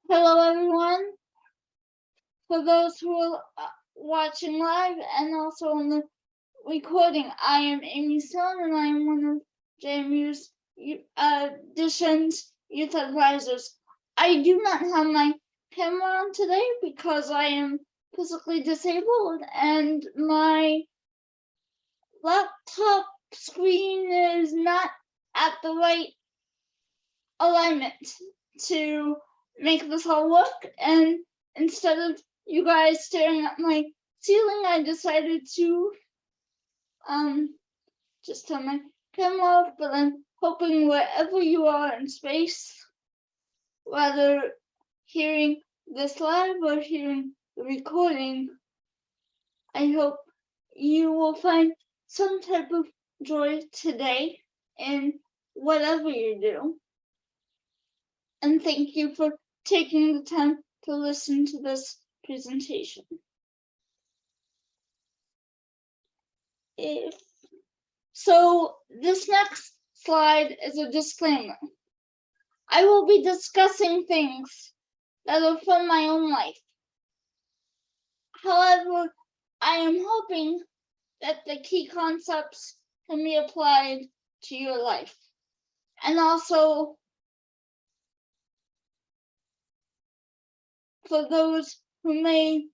Hello, everyone. For those who are watching live and also on the recording, I am Amy Stone, and I am one of JMU's Additions Youth Advisors. I do not have my camera on today because I am physically disabled, and my laptop screen is not at the right alignment to make this all work, and instead of you guys staring at my ceiling, I decided to just turn my camera off. But I'm hoping wherever you are in space, whether hearing this live or hearing the recording, I hope you will find some type of joy today in whatever you do. And thank you for taking the time to listen to this presentation. So this next slide is a disclaimer. I will be discussing things that are from my own life. However, I am hoping that the key concepts can be applied to your life. And also, for those who may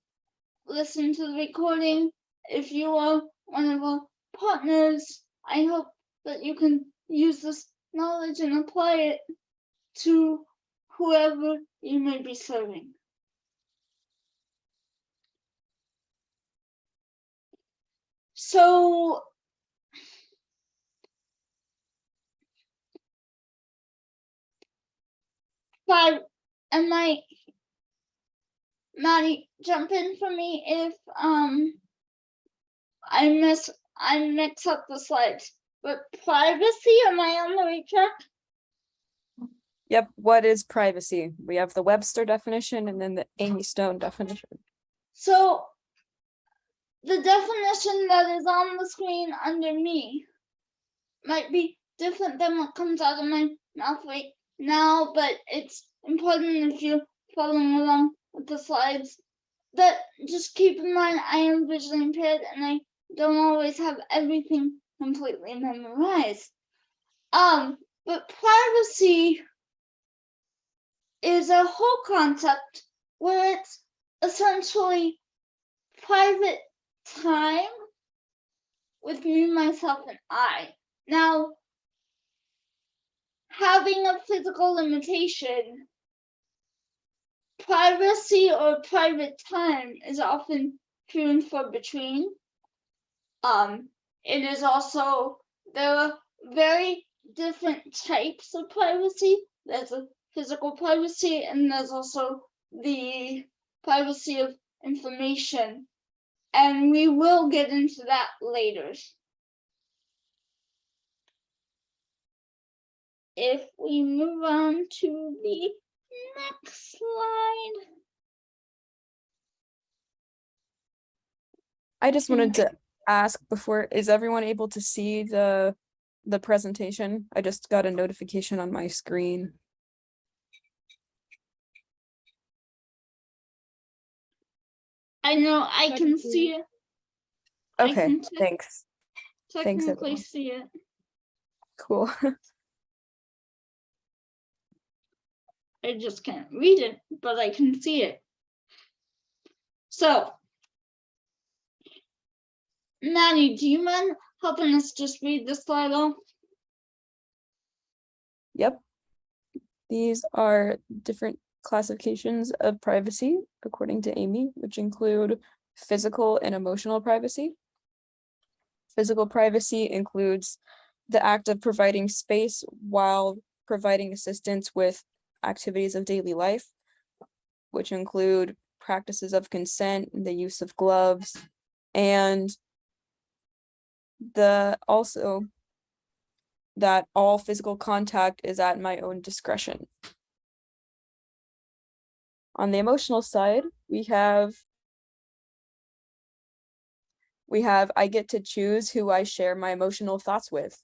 listen to the recording, if you are one of our partners, I hope that you can use this knowledge and apply it to whoever you may be serving. So, Maddie, jump in for me if I mix up the slides. But privacy, am I on the right track? Yep, what is privacy? We have the Webster definition and then the Amy Stone definition. So the definition that is on the screen under me might be different than what comes out of my mouth right now, but it's important if you're following along with the slides that just keep in mind I am visually impaired and I don't always have everything completely memorized. But privacy is a whole concept where it's essentially private time with me, myself, and I. Now, having a physical limitation, privacy or private time is often few and far between. It is also, there are very different types of privacy. There's a physical privacy, and there's also the privacy of information. And we will get into that later. If we move on to the next slide. I just wanted to ask before, is everyone able to see the presentation? I just got a notification on my screen. I know I can see it. Okay, thanks. Technically see it. Cool. I just can't read it, but I can see it. So, Maddie, do you mind helping us just read the slide off? Yep. These are different classifications of privacy, according to Amy, which include physical and emotional privacy. Physical privacy includes the act of providing space while providing assistance with activities of daily life, which include practices of consent, the use of gloves, and also that all physical contact is at my own discretion. On the emotional side, we have I get to choose who I share my emotional thoughts with.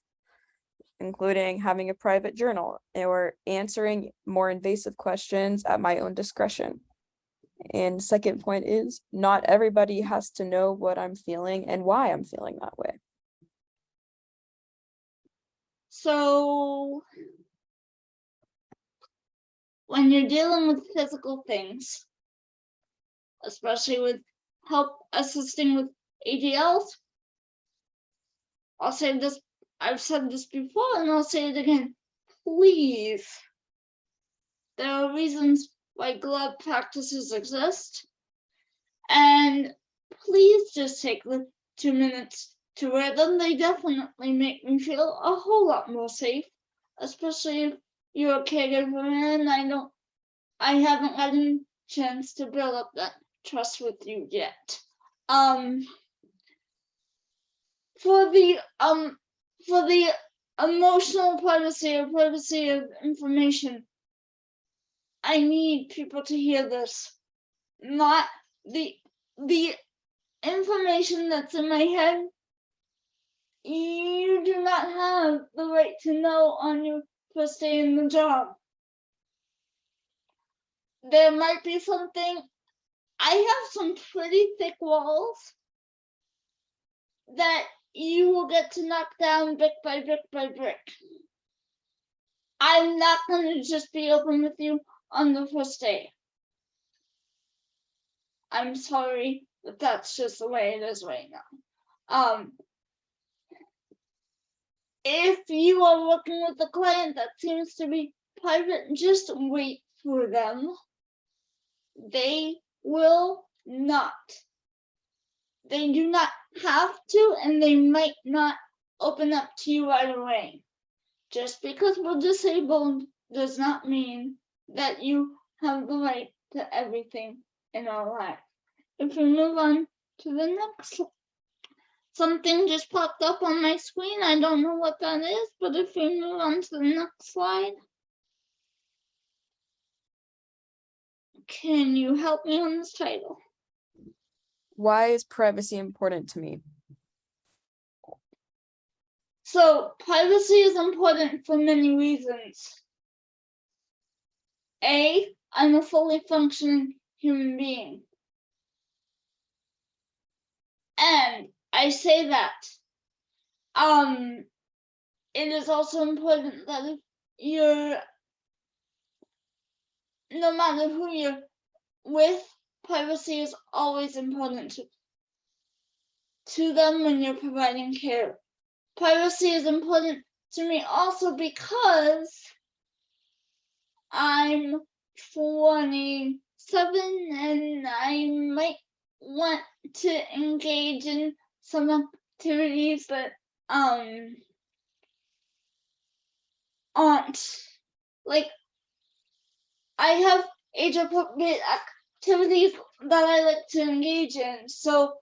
including having a private journal or answering more invasive questions at my own discretion. And second point is not everybody has to know what I'm feeling and why I'm feeling that way. So when you're dealing with physical things, especially with help assisting with ADLs, I'll say this, I've said this before and I'll say it again, please. There are reasons why glove practices exist. And please just take the 2 minutes to wear them. They definitely make me feel a whole lot more safe, especially if you're a caregiver and I haven't gotten a chance to build up that trust with you yet. For the emotional privacy or privacy of information, I need people to hear this. Not the information that's in my head, you do not have the right to know on your first day in the job. There might be something, I have some pretty thick walls that you will get to knock down brick by brick by brick. I'm not going to just be open with you on the first day. I'm sorry, but that's just the way it is right now. If you are working with a client that seems to be private, just wait for them. They will not. They do not have to, and they might not open up to you right away. Just because we're disabled does not mean that you have the right to everything in our life. If we move on to the next, something just popped up on my screen. I don't know what that is, but if we move on to the next slide. Can you help me on this title? Why is privacy important to me? So privacy is important for many reasons. A, I'm a fully functioning human being. And I say that. It is also important that if you're, no matter who you're with, privacy is always important to them when you're providing care. Privacy is important to me also because I'm 27 and I might want to engage in some activities that aren't, like, I have age appropriate activities that I like to engage in. So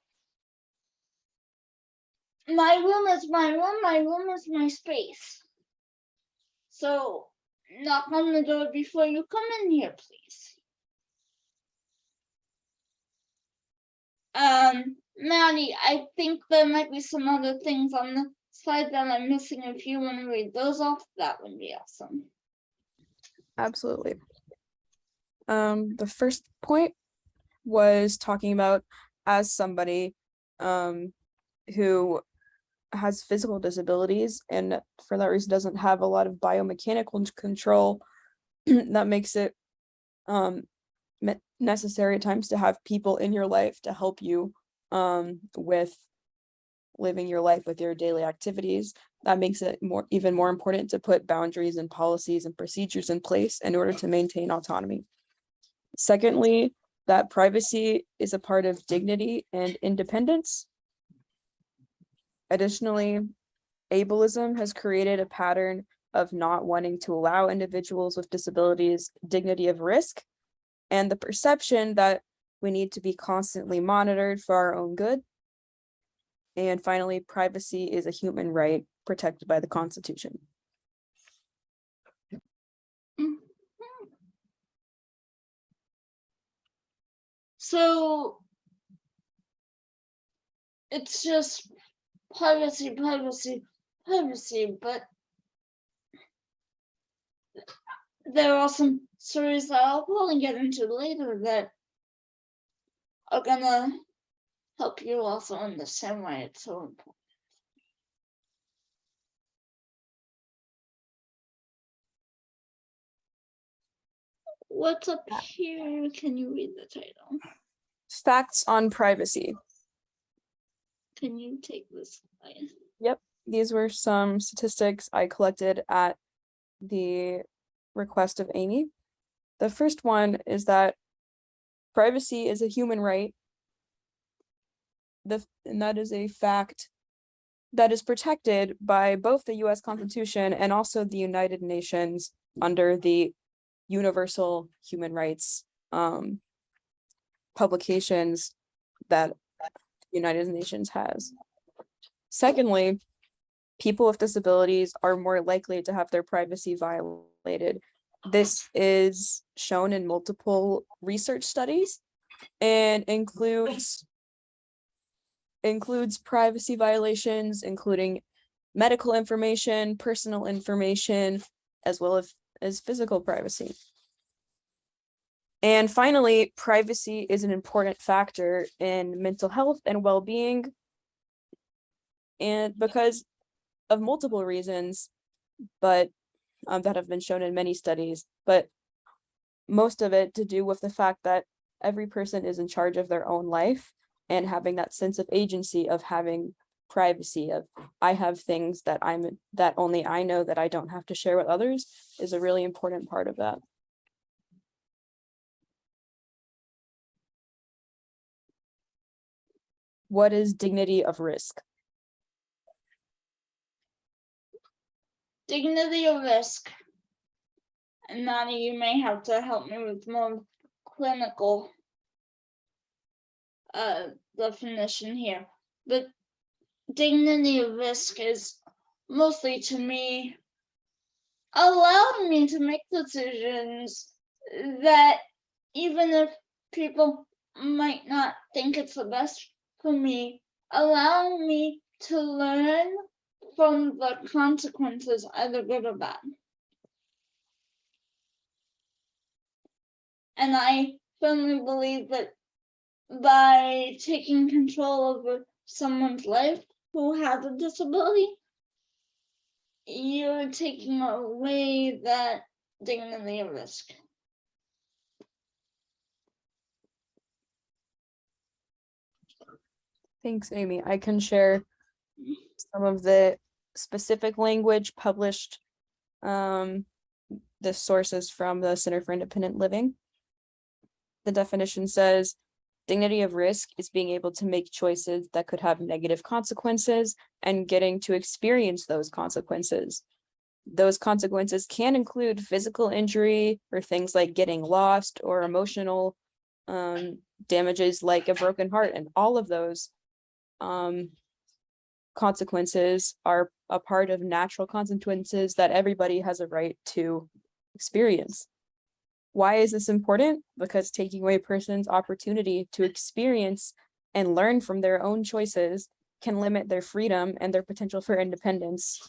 my room is my room, my room is my space. So knock on the door before you come in here, please. Maddie, I think there might be some other things on the slide that I'm missing. If you want to read those off, that would be awesome. Absolutely. The first point was talking about as somebody who has physical disabilities and for that reason doesn't have a lot of biomechanical control that makes it necessary at times to have people in your life to help you with living your life with your daily activities. That makes it even more important to put boundaries and policies and procedures in place in order to maintain autonomy. Secondly, that privacy is a part of dignity and independence. Additionally, ableism has created a pattern of not wanting to allow individuals with disabilities dignity of risk and the perception that we need to be constantly monitored for our own good. And finally, privacy is a human right protected by the Constitution. So it's just privacy, privacy, privacy, but there are some stories that I'll probably get into later that are gonna help you also understand why it's so important. What's up here? Can you read the title? Facts on privacy. Can you take this slide? Yep, these were some statistics I collected at the request of Amy. The first one is that privacy is a human right. And that is a fact that is protected by both the US Constitution and also the United Nations under the Universal Human Rights publications that the United Nations has. Secondly, people with disabilities are more likely to have their privacy violated. This is shown in multiple research studies and includes privacy violations, including medical information, personal information, as well as physical privacy. And finally, privacy is an important factor in mental health and well-being, and because of multiple reasons, but that have been shown in many studies, but most of it to do with the fact that every person is in charge of their own life and having that sense of agency of having privacy of I have things that only I know that I don't have to share with others is a really important part of that. What is dignity of risk? Dignity of risk. And Nani, you may have to help me with more clinical definition here. But dignity of risk is mostly, to me, allowing me to make decisions that even if people might not think it's the best for me, allowing me to learn from the consequences, either good or bad. And I firmly believe that by taking control over someone's life who has a disability, you're taking away that dignity of risk. Thanks, Amy. I can share some of the specific language published, the sources from the Center for Independent Living. The definition says, dignity of risk is being able to make choices that could have negative consequences and getting to experience those consequences. Those consequences can include physical injury or things like getting lost or emotional damages like a broken heart, and all of those consequences are a part of natural consequences that everybody has a right to experience. Why is this important? Because taking away a person's opportunity to experience and learn from their own choices can limit their freedom and their potential for independence.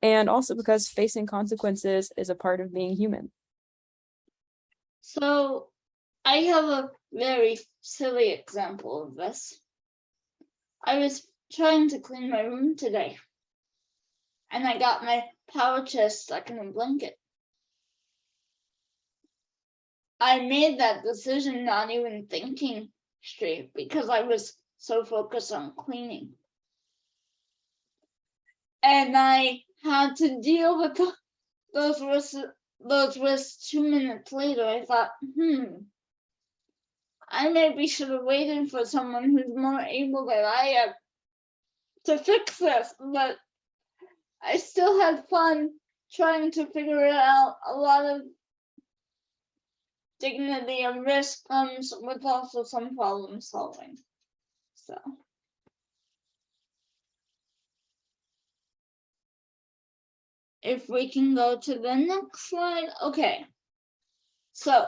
And also because facing consequences is a part of being human. So I have a very silly example of this. I was trying to clean my room today, and I got my power chair stuck in a blanket. I made that decision not even thinking straight because I was so focused on cleaning. And I had to deal with those risks 2 minutes later. I thought, I maybe should have waited for someone who's more able than I am to fix this, but I still had fun trying to figure it out. A lot of dignity and risk comes with also some problem solving. So if we can go to the next slide. Okay. So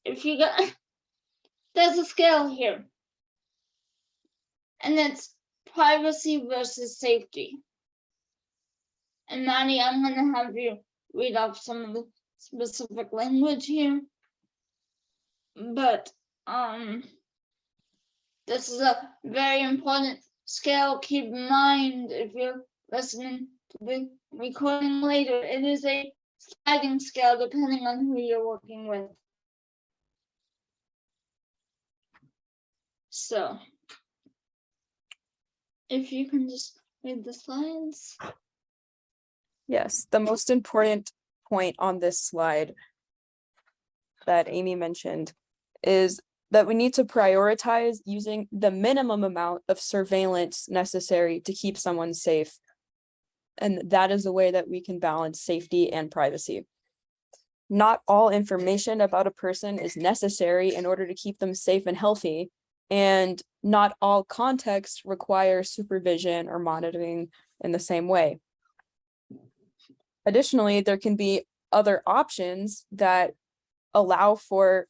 if you got there's a scale here. And it's privacy versus safety. And Maddie, I'm gonna have you read off some of the specific language here. But this is a very important scale. Keep in mind if you're listening to the recording later, it is a sliding scale depending on who you're working with. So if you can just read the slides. Yes, the most important point on this slide that Amy mentioned is that we need to prioritize using the minimum amount of surveillance necessary to keep someone safe. And that is the way that we can balance safety and privacy. Not all information about a person is necessary in order to keep them safe and healthy, and not all context requires supervision or monitoring in the same way. Additionally, there can be other options that allow for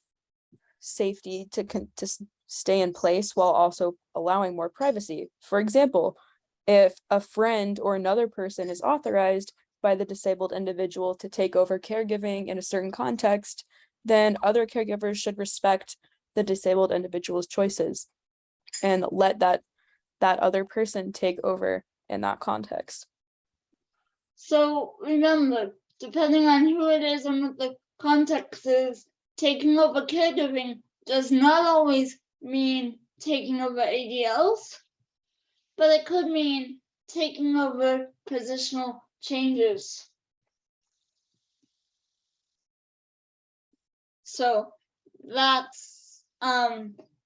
safety to stay in place while also allowing more privacy. For example, if a friend or another person is authorized by the disabled individual to take over caregiving in a certain context, then other caregivers should respect the disabled individual's choices and let that other person take over in that context. So remember, depending on who it is and what the context is, taking over caregiving does not always mean taking over ADLs, but it could mean taking over positional changes. So that's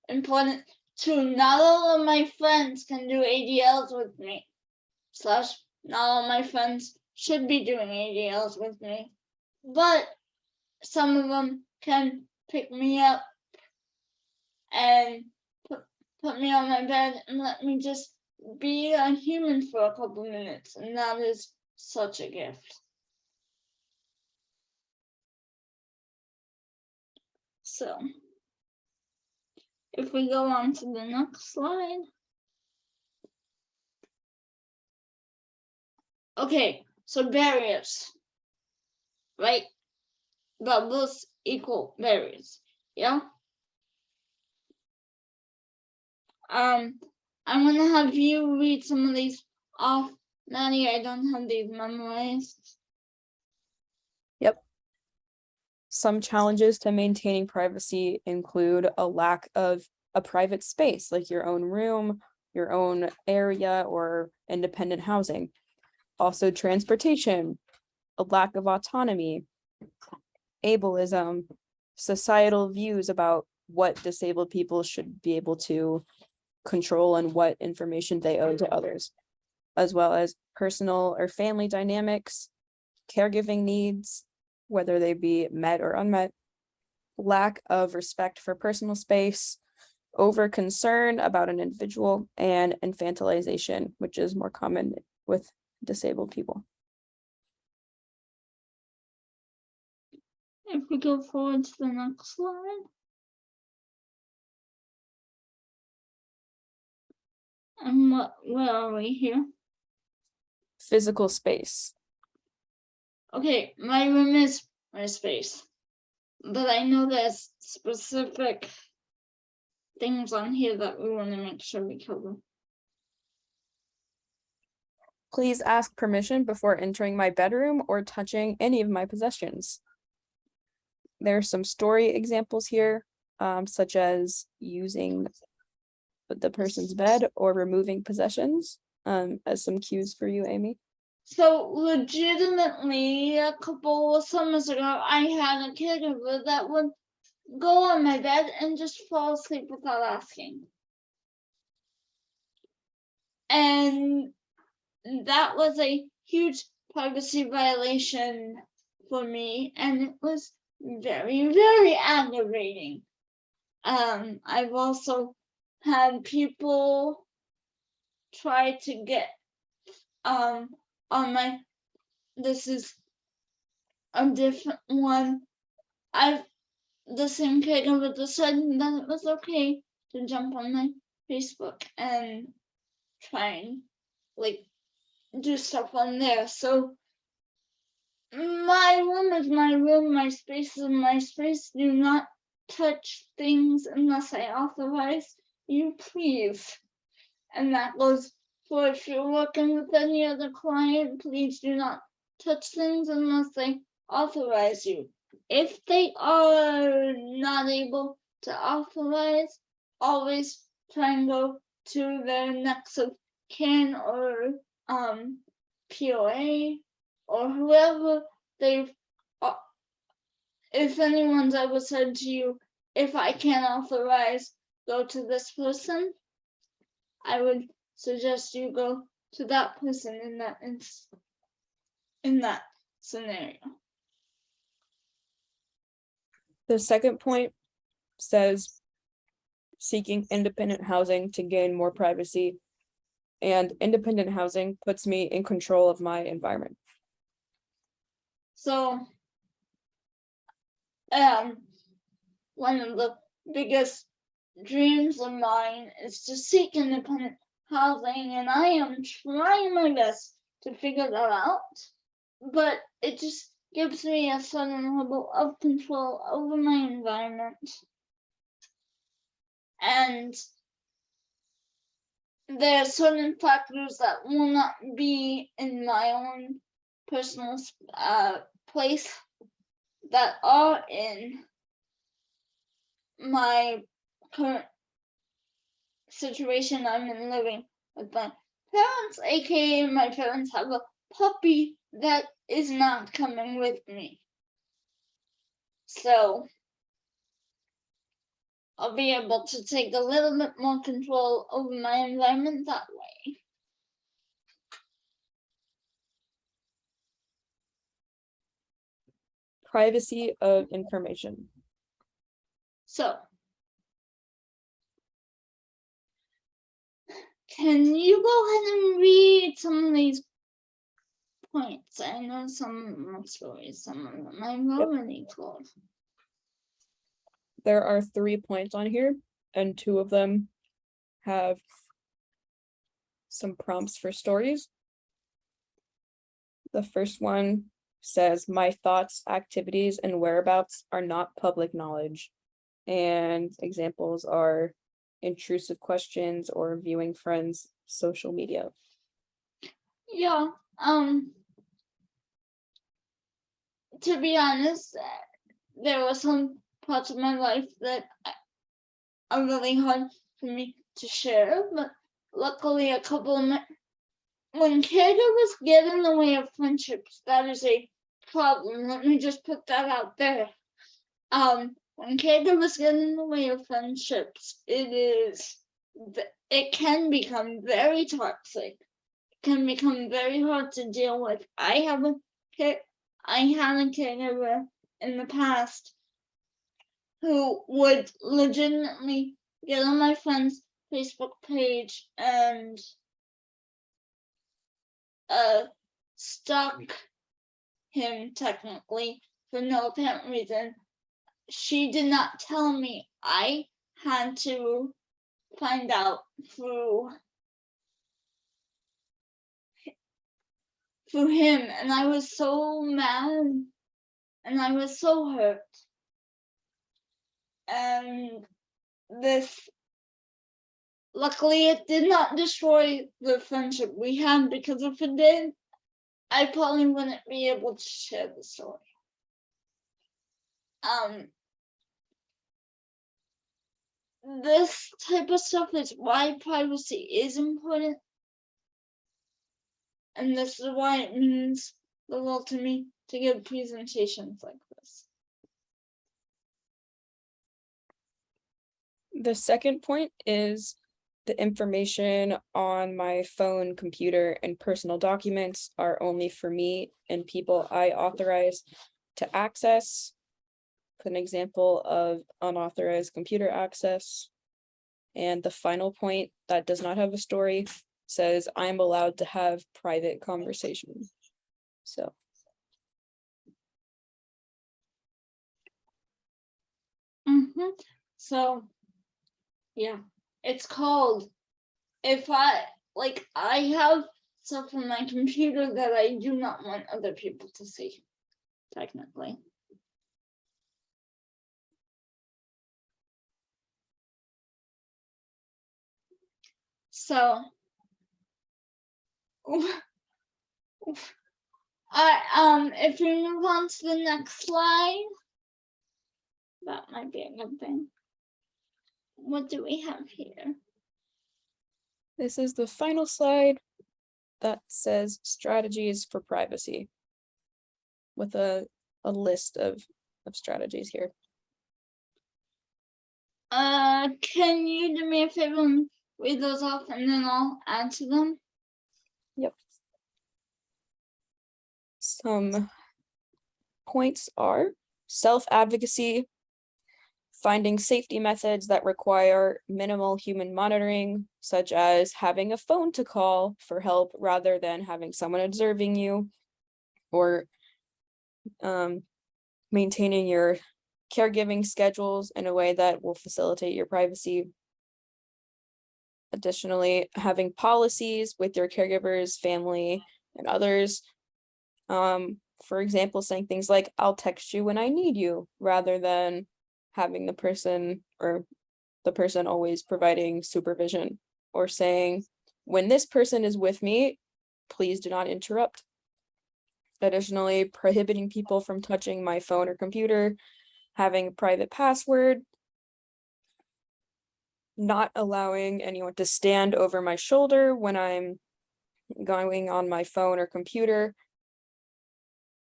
important too. Not all of my friends can do ADLs with me. / not all my friends should be doing ADLs with me. But some of them can pick me up and put me on my bed and let me just be a human for a couple minutes, and that is such a gift. So if we go on to the next slide. Okay, so barriers, right? Bubbles equal barriers, yeah? I'm gonna have you read some of these off. Maddie, I don't have these memorized. Yep. Some challenges to maintaining privacy include a lack of a private space, like your own room, your own area, or independent housing. Also transportation, a lack of autonomy, ableism, societal views about what disabled people should be able to control and what information they owe to others, as well as personal or family dynamics, caregiving needs, whether they be met or unmet, lack of respect for personal space, over concern about an individual, and infantilization, which is more common with disabled people. If we go forward to the next slide. And where are we here? Physical space. Okay, my room is my space, but I know there's specific things on here that we want to make sure we cover. Please ask permission before entering my bedroom or touching any of my possessions. There's some story examples here, such as using the person's bed or removing possessions, as some cues for you, Amy. So legitimately, a couple of summers ago, I had a caregiver that would go on my bed and just fall asleep without asking. And that was a huge privacy violation for me, and it was very, very aggravating. I've also had people try to get on my, this is a different one. The same caregiver decided that it was okay to jump on my Facebook and try and like do stuff on there. So my room is my room, my space is my space. Do not touch things unless I authorize you, please. And that goes for if you're working with any other client, please do not touch things unless they authorize you. If they are not able to authorize, always try and go to their next of kin or POA or whoever they've, if anyone's ever said to you, if I can't authorize, go to this person, I would suggest you go to that person in that scenario. The second point says seeking independent housing to gain more privacy, and independent housing puts me in control of my environment. So, one of the biggest dreams of mine is to seek independent housing, and I am trying my best to figure that out. But it just gives me a certain level of control over my environment. And there are certain factors that will not be in my own personal place that are in my current situation I'm in living with my parents, aka my parents have a puppy that is not coming with me. So I'll be able to take a little bit more control over my environment that way. Privacy of information. So, can you go ahead and read some of these points? I know some of my stories, some of them I've already told. There are 3 points on here, and 2 of them have some prompts for stories. The first one says, my thoughts, activities, and whereabouts are not public knowledge. And examples are intrusive questions or viewing friends' social media. Yeah, to be honest, there were some parts of my life that are really hard for me to share, but luckily a couple of when caregivers get in the way of friendships, that is a problem. Let me just put that out there. When caregivers get in the way of friendships, it can become very toxic. It can become very hard to deal with. I had a caregiver in the past who would legitimately get on my friend's Facebook page and stalk him technically for no apparent reason. She did not tell me. I had to find out through him, and I was so mad and I was so hurt. And luckily it did not destroy the friendship we had, because if it did, I probably wouldn't be able to share the story. This type of stuff is why privacy is important, and this is why it means the world to me to give presentations like this. The second point is the information on my phone, computer, and personal documents are only for me and people I authorize to access. Put an example of unauthorized computer access. And the final point that does not have a story says I'm allowed to have private conversations. So. So, yeah, it's called, I have stuff on my computer that I do not want other people to see, technically. So, if we move on to the next slide, that might be a good thing. What do we have here? This is the final slide that says strategies for privacy, with a list of strategies here. Can you do me a favor and read those off and then I'll add to them? Yep. Some points are self-advocacy, finding safety methods that require minimal human monitoring, such as having a phone to call for help rather than having someone observing you, or maintaining your caregiving schedules in a way that will facilitate your privacy. Additionally, having policies with your caregivers, family, and others. For example, saying things like, I'll text you when I need you, rather than having the person always providing supervision, or saying, when this person is with me, please do not interrupt. Additionally, prohibiting people from touching my phone or computer, having a private password, not allowing anyone to stand over my shoulder when I'm going on my phone or computer,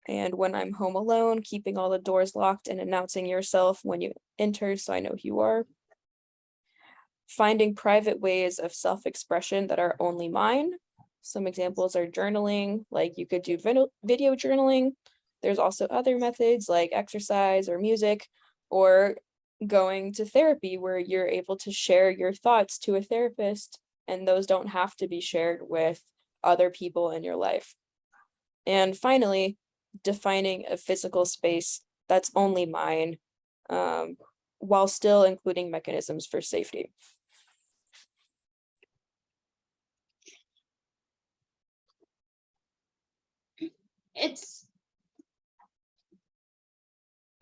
and when I'm home alone, keeping all the doors locked and announcing yourself when you enter so I know who you are. Finding private ways of self-expression that are only mine. Some examples are journaling, like you could do video journaling. There's also other methods like exercise or music, or going to therapy where you're able to share your thoughts to a therapist, and those don't have to be shared with other people in your life. And finally, defining a physical space that's only mine, while still including mechanisms for safety.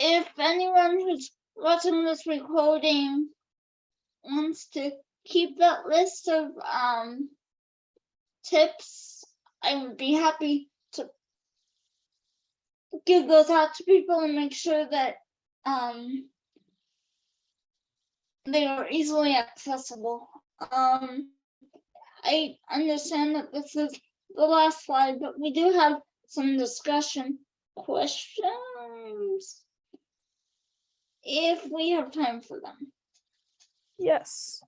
If anyone who's watching this recording wants to keep that list of tips, I would be happy to give those out to people and make sure that they are easily accessible. I understand that this is the last slide, but we do have some discussion questions if we have time for them. Yes.